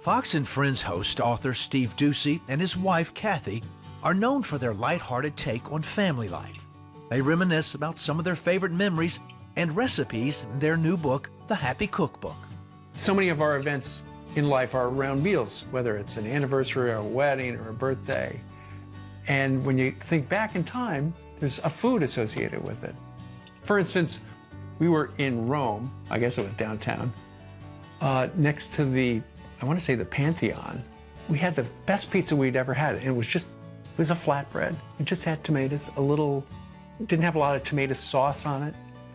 Fox and Friends host author Steve Doocy and his wife Kathy are known for their lighthearted take on family life. They reminisce about some of their favorite memories and recipes in their new book, The Happy Cookbook. So many of our events in life are around meals, whether it's an anniversary or a wedding or a birthday. And when you think back in time, there's a food associated with it. For instance, we were in Rome, I guess it was downtown, next to the, I want to say the Pantheon. We had the best pizza we'd ever had. And it was a flatbread. It just had tomatoes, didn't have a lot of tomato sauce on it.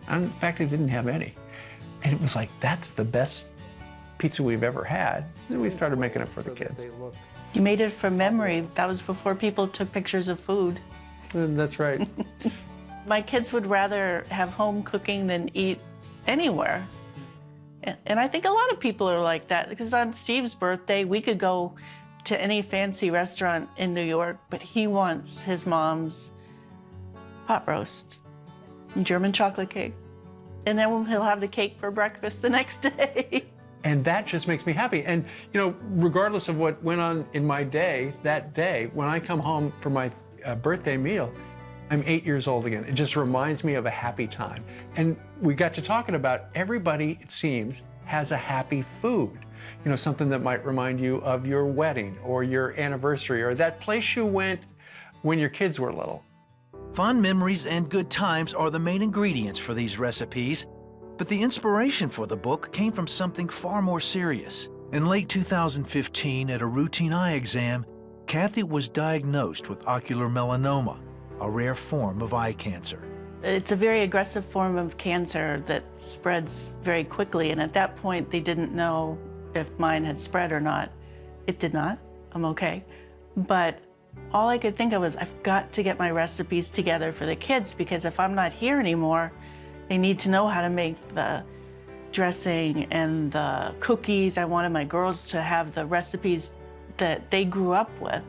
In fact, it didn't have any. And it was like, that's the best pizza we've ever had. And we started making it for the kids. You made it from memory. That was before people took pictures of food. That's right. My kids would rather have home cooking than eat anywhere. And I think a lot of people are like that, because on Steve's birthday, we could go to any fancy restaurant in New York, but he wants his mom's pot roast and German chocolate cake. And then he'll have the cake for breakfast the next day. And that just makes me happy. And, you know, regardless of what went on in my day, that day, when I come home for my birthday meal, I'm 8 years old again. It just reminds me of a happy time. And we got to talking about everybody, it seems, has a happy food. You know, something that might remind you of your wedding or your anniversary or that place you went when your kids were little. Fond memories and good times are the main ingredients for these recipes, but the inspiration for the book came from something far more serious. In late 2015, at a routine eye exam, Kathy was diagnosed with ocular melanoma, a rare form of eye cancer. It's a very aggressive form of cancer that spreads very quickly, and at that point they didn't know if mine had spread or not. It did not. I'm okay. But all I could think of was, I've got to get my recipes together for the kids, because if I'm not here anymore, they need to know how to make the dressing and the cookies. I wanted my girls to have the recipes that they grew up with.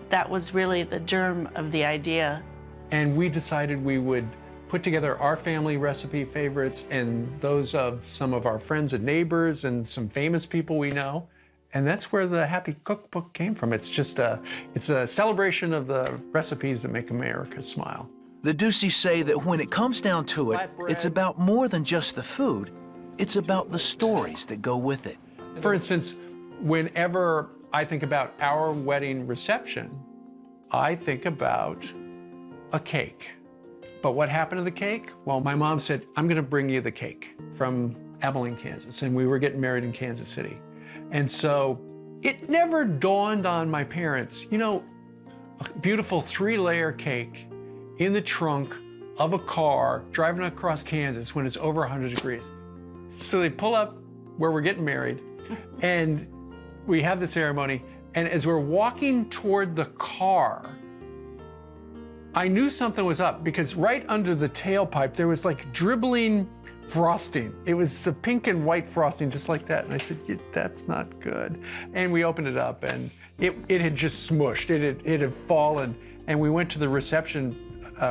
That was really the germ of the idea. And we decided we would put together our family recipe favorites and those of some of our friends and neighbors and some famous people we know. And that's where the Happy Cookbook came from. It's a celebration of the recipes that make America smile. The Doocy's say that when it comes down to it, it's about more than just the food. It's about the stories that go with it. For instance, whenever I think about our wedding reception, I think about a cake. But what happened to the cake? Well, my mom said, I'm gonna bring you the cake from Abilene, Kansas. And we were getting married in Kansas City. And so it never dawned on my parents, you know, a beautiful 3-layer cake in the trunk of a car driving across Kansas when it's over 100 degrees. So they pull up where we're getting married and we have the ceremony. And as we're walking toward the car, I knew something was up, because right under the tailpipe, there was like dribbling frosting. It was a pink and white frosting, just like that. And I said, yeah, that's not good. And we opened it up and it had just smushed. It had fallen. And we went to the reception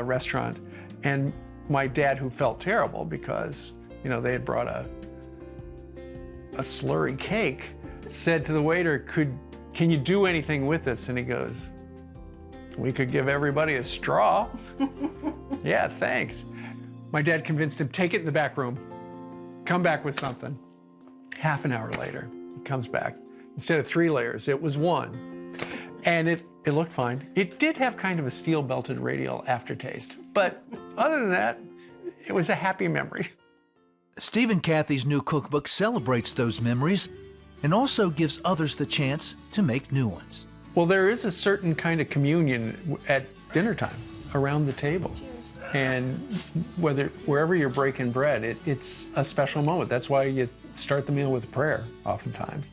restaurant, and my dad, who felt terrible because, you know, they had brought a slurry cake, said to the waiter, can you do anything with this? And he goes, we could give everybody a straw. Yeah, thanks. My dad convinced him, take it in the back room, come back with something. Half an hour later, he comes back. Instead of 3 layers, it was 1. And it looked fine. It did have kind of a steel-belted radial aftertaste, but other than that, it was a happy memory. Steve and Kathy's new cookbook celebrates those memories and also gives others the chance to make new ones. Well, there is a certain kind of communion at dinner time around the table. And wherever you're breaking bread, it's a special moment. That's why you start the meal with a prayer oftentimes,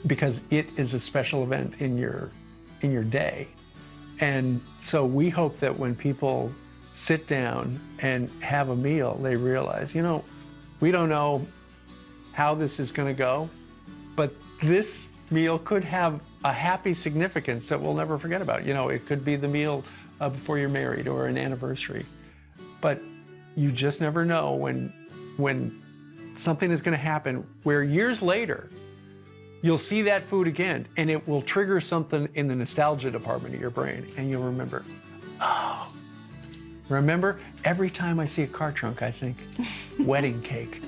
because it is a special event in your day. And so we hope that when people sit down and have a meal, they realize, you know, we don't know how this is going to go, but this meal could have a happy significance that we'll never forget about. You know, it could be the meal before you're married or an anniversary. But you just never know when something is going to happen where years later you'll see that food again, and it will trigger something in the nostalgia department of your brain, and you'll remember, oh. Remember, every time I see a car trunk, I think, wedding cake.